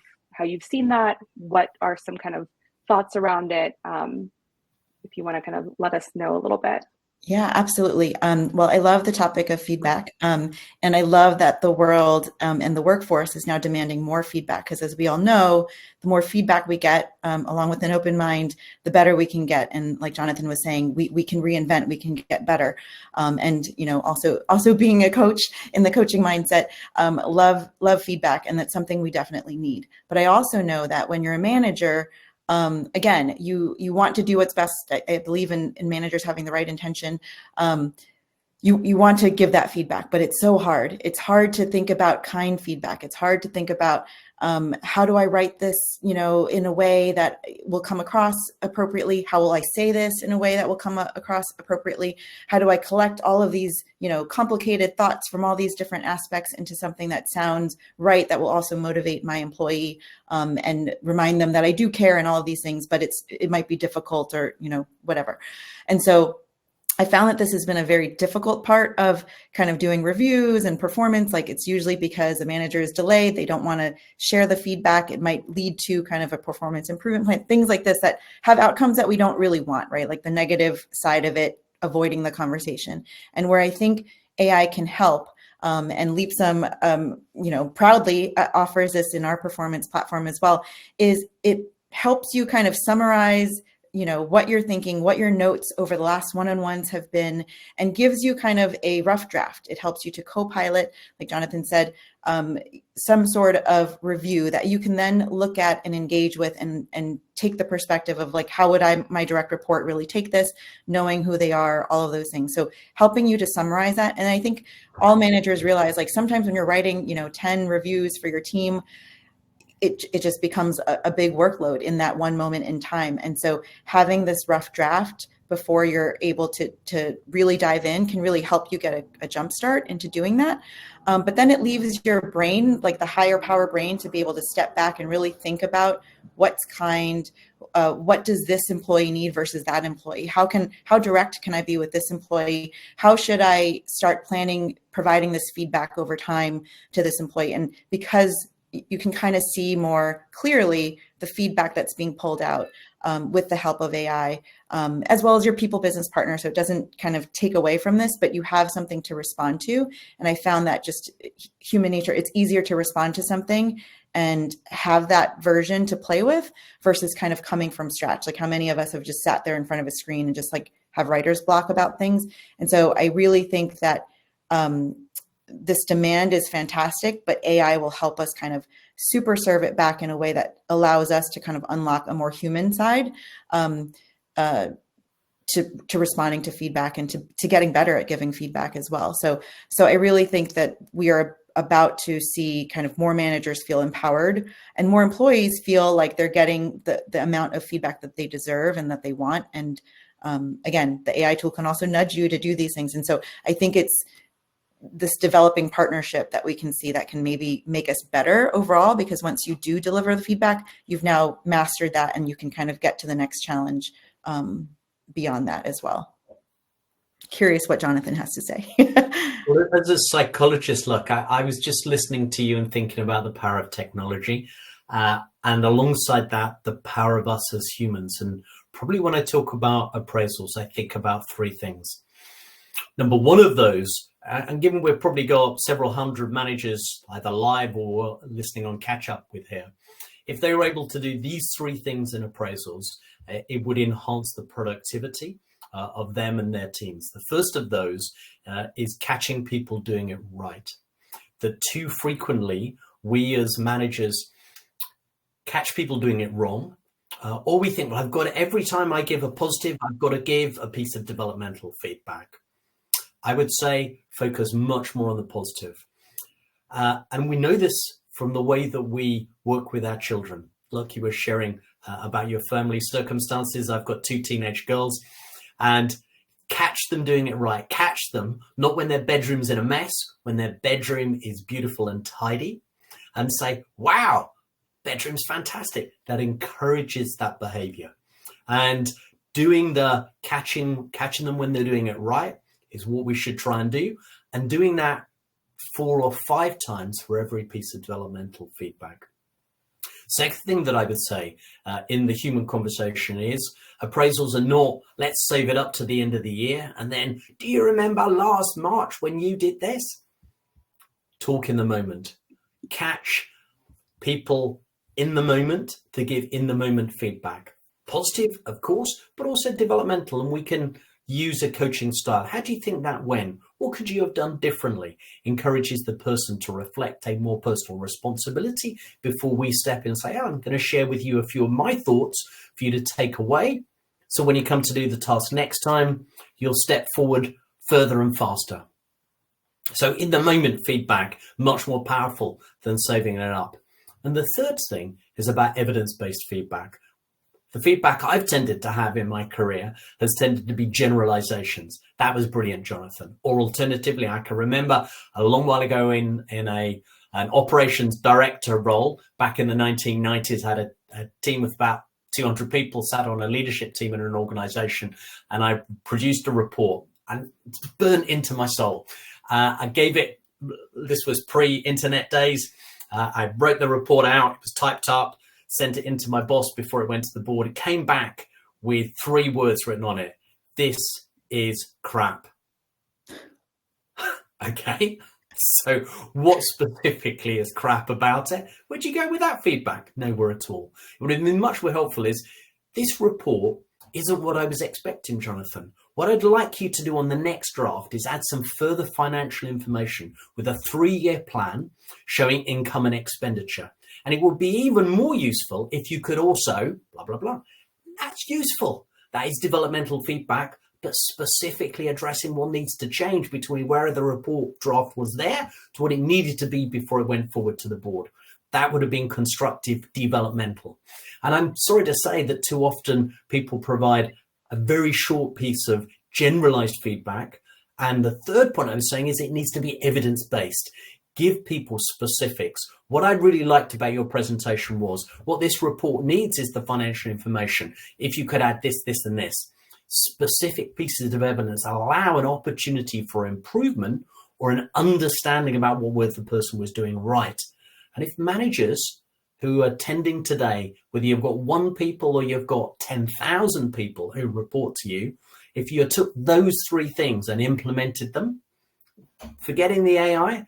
seen that, what are some kind of thoughts around it? If you want to kind of let us know a little bit. Yeah, absolutely. Well, I love the topic of feedback. And I love that the world and the workforce is now demanding more feedback, because as we all know, the more feedback we get, along with an open mind, the better we can get. And like Jonathan was saying, we can reinvent, we can get better. And, also being a coach in the coaching mindset, love feedback. And that's something we definitely need. But I also know that when you're a manager, again, you want to do what's best. I believe in managers having the right intention. You want to give that feedback, but it's so hard. It's hard to think about kind feedback. It's hard to think about how do I write this, in a way that will come across appropriately? How will I say this in a way that will come across appropriately? How do I collect all of these, complicated thoughts from all these different aspects into something that sounds right, that will also motivate my employee and remind them that I do care and all of these things, but it might be difficult or, whatever. And so I found that this has been a very difficult part of kind of doing reviews and performance. Like, it's usually because the manager is delayed. They don't want to share the feedback. It might lead to kind of a performance improvement plan, things like this that have outcomes that we don't really want, right? Like the negative side of it, avoiding the conversation. And where I think AI can help, and Leapsome, proudly offers this in our performance platform as well, is it helps you kind of summarize what you're thinking, what your notes over the last one-on-ones have been, and gives you kind of a rough draft. It helps you to co-pilot, like Jonathan said, some sort of review that you can then look at and engage with and take the perspective of like, how would my direct report really take this, knowing who they are, all of those things. So helping you to summarize that. And I think all managers realize, like, sometimes when you're writing, 10 reviews for your team, it just becomes a big workload in that one moment in time. And so having this rough draft before you're able to really dive in can really help you get a jump start into doing that. But then it leaves your brain, like the higher power brain, to be able to step back and really think about what's kind, what does this employee need versus that employee? How direct can I be with this employee? How should I start providing this feedback over time to this employee? And because you can kind of see more clearly the feedback that's being pulled out with the help of AI, as well as your people business partner. So it doesn't kind of take away from this, but you have something to respond to. And I found that just human nature, it's easier to respond to something and have that version to play with versus kind of coming from scratch. Like, how many of us have just sat there in front of a screen and just like have writer's block about things? And so I really think that this demand is fantastic, but AI will help us kind of super serve it back in a way that allows us to kind of unlock a more human side to responding to feedback and to getting better at giving feedback as well. So I really think that we are about to see kind of more managers feel empowered and more employees feel like they're getting the amount of feedback that they deserve and that they want. And Again, the AI tool can also nudge you to do these things. And so I think it's this developing partnership that we can see that can maybe make us better overall, because once you do deliver the feedback, you've now mastered that and you can kind of get to the next challenge beyond that as well. Curious what Jonathan has to say. Well, as a psychologist, look, I was just listening to you and thinking about the power of technology, and alongside that, the power of us as humans. And probably when I talk about appraisals, I think about three things. Number one of those, and given we've probably got several hundred managers either live or listening on catch up with here, if they were able to do these three things in appraisals, it would enhance the productivity of them and their teams. The first of those is catching people doing it right. That too frequently we as managers catch people doing it wrong, or we think, well, I've got to, every time I give a positive, I've got to give a piece of developmental feedback. I would say focus much more on the positive. And we know this from the way that we work with our children. Look, you were sharing about your family circumstances. I've got 2 teenage girls, and catch them doing it right. Catch them not when their bedroom's in a mess, when their bedroom is beautiful and tidy, and say, wow, bedroom's fantastic. That encourages that behavior. And doing the catching them when they're doing it right is what we should try and do. And doing that 4 or 5 times for every piece of developmental feedback. Second thing that I would say in the human conversation is appraisals are not, let's save it up to the end of the year. And then, do you remember last March when you did this? Talk in the moment. Catch people in the moment to give in the moment feedback. Positive, of course, but also developmental. And we can use a coaching style. How do you think that went? What could you have done differently? Encourages the person to reflect, take more personal responsibility before we step in and say, oh, I'm going to share with you a few of my thoughts for you to take away. So when you come to do the task next time, you'll step forward further and faster. So in the moment feedback, much more powerful than saving it up. And the third thing is about evidence-based feedback. The feedback I've tended to have in my career has tended to be generalizations. That was brilliant, Jonathan. Or alternatively, I can remember a long while ago in an operations director role back in the 1990s, I had a team of about 200 people sat on a leadership team in an organization, and I produced a report, and it's burnt into my soul. I gave it, this was pre-internet days. I wrote the report out, it was typed up, sent it into my boss before it went to the board. It came back with 3 words written on it. This is crap. Okay. So what specifically is crap about it? Where'd you go with that feedback? Nowhere at all. It would have been much more helpful is, this report isn't what I was expecting, Jonathan. What I'd like you to do on the next draft is add some further financial information with a 3-year plan showing income and expenditure. And it would be even more useful if you could also, blah, blah, blah. That's useful. That is developmental feedback, but specifically addressing what needs to change between where the report draft was there to what it needed to be before it went forward to the board. That would have been constructive developmental. And I'm sorry to say that too often people provide a very short piece of generalized feedback. And the third point I'm saying is it needs to be evidence-based. Give people specifics. What I really liked about your presentation was what this report needs is the financial information. If you could add this, this, and this. Specific pieces of evidence allow an opportunity for improvement or an understanding about what the person was doing right. And if managers who are attending today, whether you've got 1 people or you've got 10,000 people who report to you, if you took those 3 things and implemented them, forgetting the AI,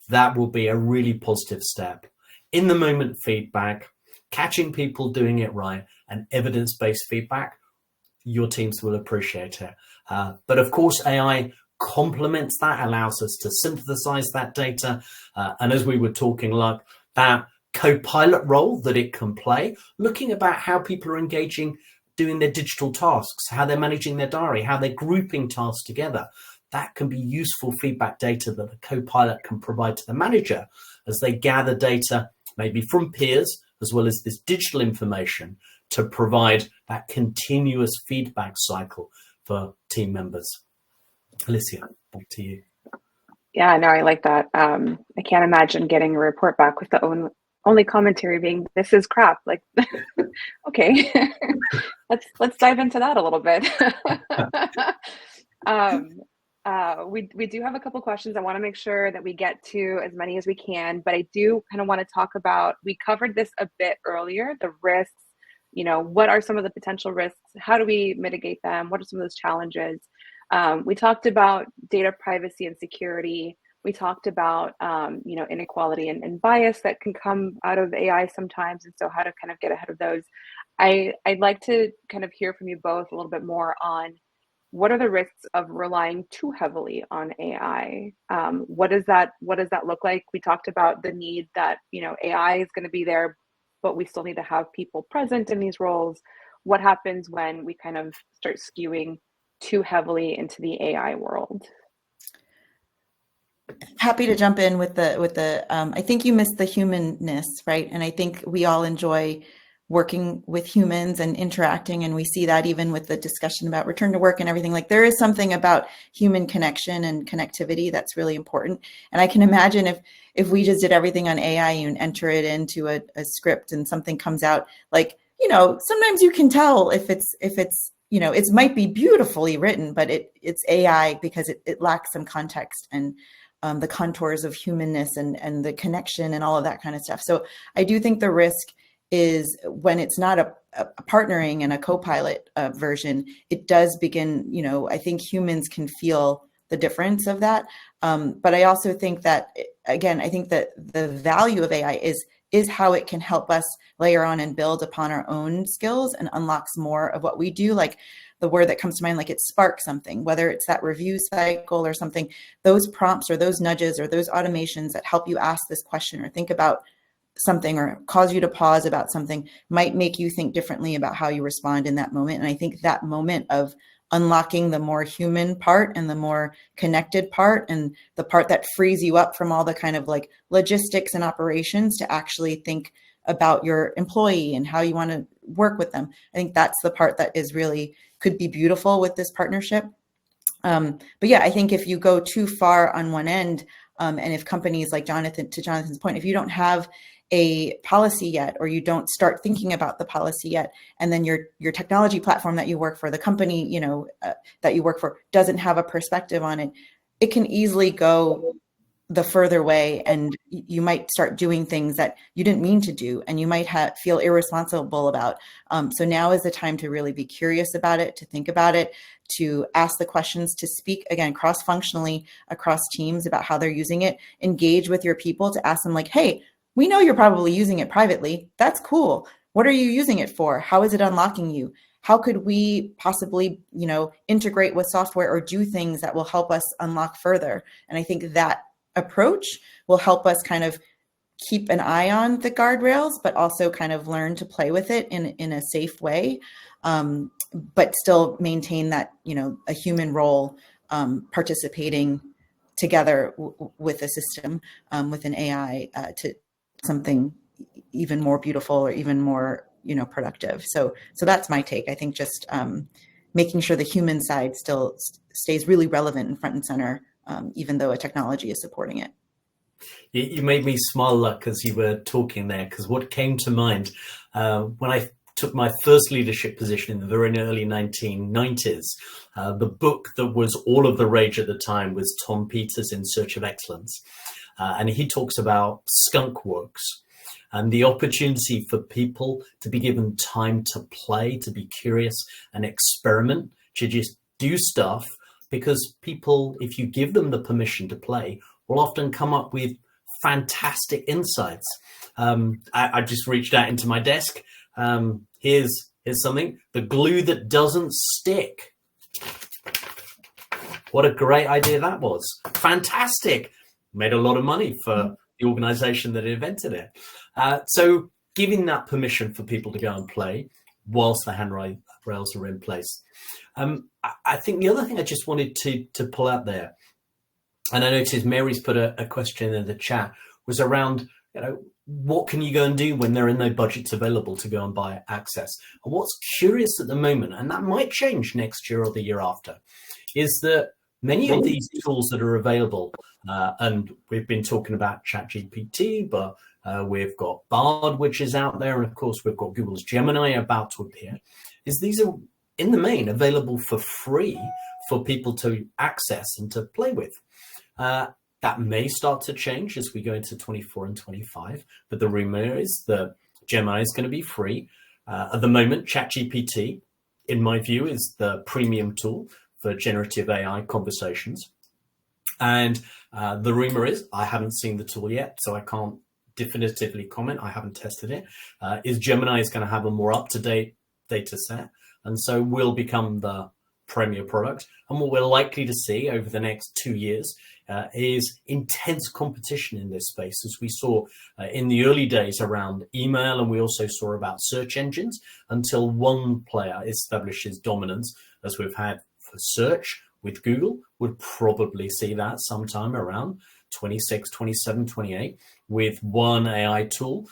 that will be a really positive step. In the moment feedback, catching people doing it right, and evidence-based feedback, your teams will appreciate it. But of course, AI complements that, allows us to synthesize that data. And as we were talking, like that co-pilot role that it can play, looking about how people are engaging, doing their digital tasks, how they're managing their diary, how they're grouping tasks together. That can be useful feedback data that the co-pilot can provide to the manager as they gather data, maybe from peers, as well as this digital information to provide that continuous feedback cycle for team members. Alicia, back to you. Yeah, no, I like that. I can't imagine getting a report back with the only commentary being, "This is crap." Like, okay, let's dive into that a little bit. We do have a couple questions. I want to make sure that we get to as many as we can, but I do kind of want to talk about, we covered this a bit earlier, the risks. What are some of the potential risks? How do we mitigate them? What are some of those challenges? We talked about data privacy and security. We talked about, inequality and bias that can come out of AI sometimes. And so how to kind of get ahead of those. I'd like to kind of hear from you both a little bit more on what are the risks of relying too heavily on AI? What does that look like? We talked about the need that, AI is going to be there, but we still need to have people present in these roles. What happens when we kind of start skewing too heavily into the AI world? Happy to jump in with the I think you missed the humanness, right? And I think we all enjoy working with humans and interacting, and we see that even with the discussion about return to work and everything. Like, there is something about human connection and connectivity that's really important. And I can imagine if we just did everything on AI and enter it into a script and something comes out, like, sometimes you can tell if it's it might be beautifully written, but it's AI because it lacks some context and the contours of humanness and the connection and all of that kind of stuff. So I do think the risk is when it's not a partnering and a co-pilot version, it does begin, I think humans can feel the difference of that. But I also think that, again, I think that the value of AI is how it can help us layer on and build upon our own skills and unlocks more of what we do. Like, the word that comes to mind, like, it sparks something, whether it's that review cycle or something, those prompts or those nudges or those automations that help you ask this question or think about something or cause you to pause about something might make you think differently about how you respond in that moment. And I think that moment of unlocking the more human part and the more connected part and the part that frees you up from all the kind of like logistics and operations to actually think about your employee and how you want to work with them. I think that's the part that is really could be beautiful with this partnership. But yeah, I think if you go too far on one end, and if companies like Jonathan's point, if you don't have a policy yet, or you don't start thinking about the policy yet, and then your technology platform that you work for, the company, that you work for doesn't have a perspective on it, it can easily go the further way, and you might start doing things that you didn't mean to do, and you might feel irresponsible about. So now is the time to really be curious about it, to think about it, to ask the questions, to speak, again, cross-functionally across teams about how they're using it, engage with your people to ask them like, hey, we know you're probably using it privately. That's cool. What are you using it for? How is it unlocking you? How could we possibly, integrate with software or do things that will help us unlock further? And I think that approach will help us kind of keep an eye on the guardrails, but also kind of learn to play with it in a safe way, but still maintain that, a human role, participating together with a system, with an AI, to something even more beautiful or even more, productive. So that's my take. I think just making sure the human side still stays really relevant and front and center, even though a technology is supporting it. You made me smile, Luck, as you were talking there, because what came to mind when I took my first leadership position in the very early 1990s, the book that was all of the rage at the time was Tom Peters' In Search of Excellence. And he talks about skunk works and the opportunity for people to be given time to play, to be curious and experiment, to just do stuff, because people, if you give them the permission to play, will often come up with fantastic insights. I just reached out into my desk. Here's something, the glue that doesn't stick. What a great idea that was. Fantastic. Made a lot of money for the organization that invented it. So giving that permission for people to go and play whilst the handrails are in place. I think the other thing I just wanted to pull out there, and I noticed Mary's put a question in the chat, was around, what can you go and do when there are no budgets available to go and buy access? And what's curious at the moment, and that might change next year or the year after, is that many of these tools that are available, and we've been talking about ChatGPT, but we've got Bard, which is out there, and of course we've got Google's Gemini about to appear, is these are in the main available for free for people to access and to play with. That may start to change as we go into 24 and 25, but the rumor is that Gemini is going to be free. At the moment, ChatGPT, in my view, is the premium tool for generative AI conversations. And the rumor is, I haven't seen the tool yet, so I can't definitively comment. I haven't tested it. Is Gemini is going to have a more up-to-date data set, and so will become the premier product. And what we're likely to see over the next 2 years is intense competition in this space, as we saw in the early days around email, and we also saw about search engines, until one player establishes dominance, as we've had for search with Google. Would probably see that sometime around 26, 27, 28, with one AI tool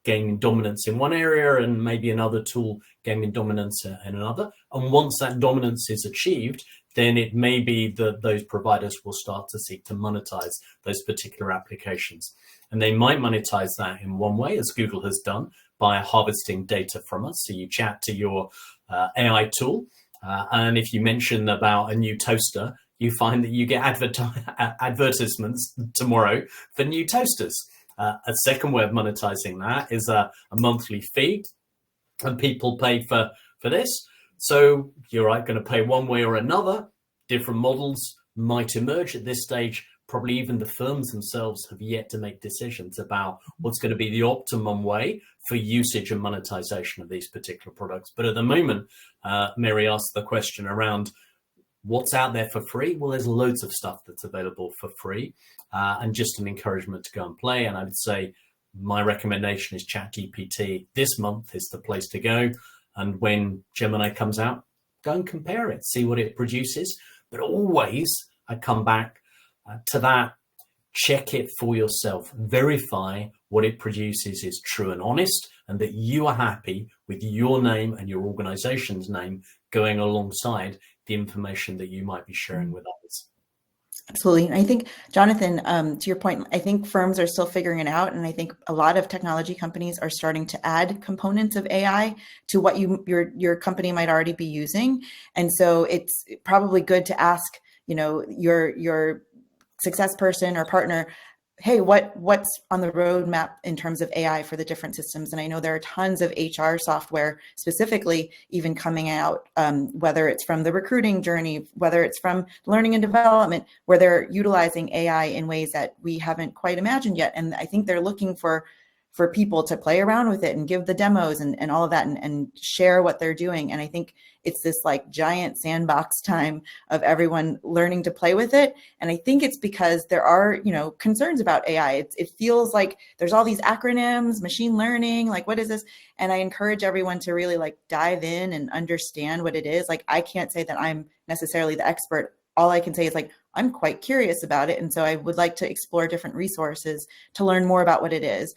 gaining dominance in one area and maybe another tool gaining dominance in another. And once that dominance is achieved, then it may be that those providers will start to seek to monetize those particular applications. And they might monetize that in one way, as Google has done, by harvesting data from us. So you chat to your AI tool, and if you mention about a new toaster, you find that you get advertisements tomorrow for new toasters. A second way of monetizing that is a monthly fee, and people pay for this. So you're going to pay one way or another. Different models might emerge at this stage. Probably even the firms themselves have yet to make decisions about what's going to be the optimum way for usage and monetization of these particular products. But at the moment, Mary asked the question around what's out there for free. Well, there's loads of stuff that's available for free, and just an encouragement to go and play. And I would say my recommendation is ChatGPT this month is the place to go. And when Gemini comes out, go and compare it, see what it produces. But always, I come back to that, check it for yourself, verify what it produces is true and honest, and that you are happy with your name and your organization's name going alongside the information that you might be sharing with others. Absolutely. And I think, Jonathan, to your point, I think firms are still figuring it out. And I think a lot of technology companies are starting to add components of AI to what your company might already be using. And so it's probably good to ask, your success person or partner, hey, what's on the roadmap in terms of AI for the different systems? And I know there are tons of HR software specifically even coming out, whether it's from the recruiting journey, whether it's from learning and development, where they're utilizing AI in ways that we haven't quite imagined yet. And I think they're looking for people to play around with it and give the demos and all of that and share what they're doing. And I think it's this like giant sandbox time of everyone learning to play with it. And I think it's because there are, concerns about AI. It feels like there's all these acronyms, machine learning, like what is this? And I encourage everyone to really like dive in and understand what it is. Like, I can't say that I'm necessarily the expert. All I can say is like, I'm quite curious about it. And so I would like to explore different resources to learn more about what it is.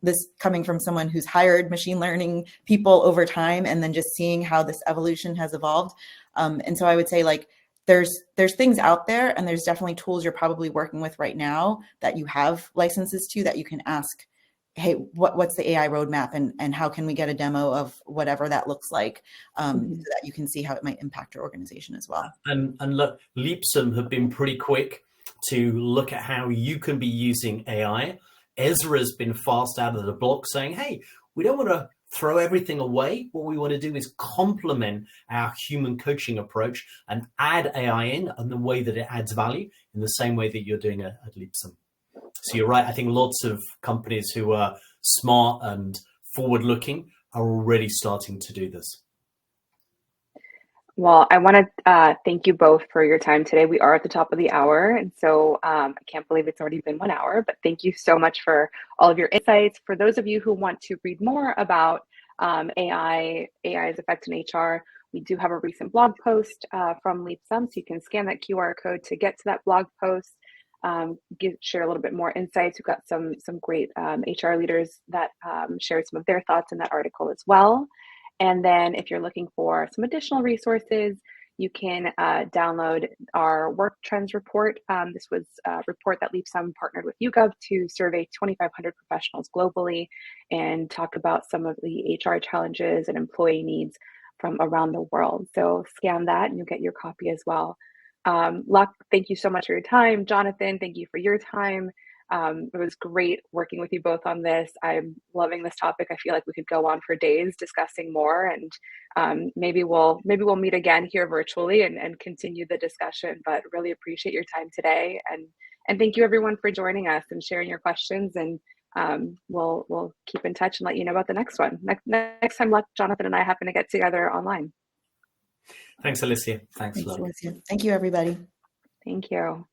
This coming from someone who's hired machine learning people over time and then just seeing how this evolution has evolved. And so I would say like, there's things out there, and there's definitely tools you're probably working with right now that you have licenses to that you can ask, hey, what's the AI roadmap and how can we get a demo of whatever that looks like, so that you can see how it might impact your organization as well. And look, Leapsome have been pretty quick to look at how you can be using AI. Ezra's been fast out of the block saying, hey, we don't want to throw everything away. What we want to do is complement our human coaching approach and add AI in the way that it adds value, in the same way that you're doing at Leapsome. So you're right. I think lots of companies who are smart and forward-looking are already starting to do this. Well, I want to thank you both for your time today. We are at the top of the hour, and so I can't believe it's already been 1 hour, but thank you so much for all of your insights. For those of you who want to read more about AI's effect in HR, we do have a recent blog post from Leapsome, so you can scan that QR code to get to that blog post. share a little bit more insights. We've got some great HR leaders that shared some of their thoughts in that article as well. And then if you're looking for some additional resources, you can download our work trends report. This was a report that LeapSum partnered with YouGov to survey 2,500 professionals globally and talk about some of the HR challenges and employee needs from around the world. So scan that and you'll get your copy as well. Luck, thank you so much for your time. Jonathan, thank you for your time. It was great working with you both on this. I'm loving this topic. I feel like we could go on for days discussing more, and maybe we'll meet again here virtually and continue the discussion. But really appreciate your time today, and thank you everyone for joining us and sharing your questions. And we'll keep in touch and let you know about the next one. Next time, Luck, Jonathan, and I happen to get together online. Thanks, Alicia. Thanks, Alicia. Thank you, everybody. Thank you.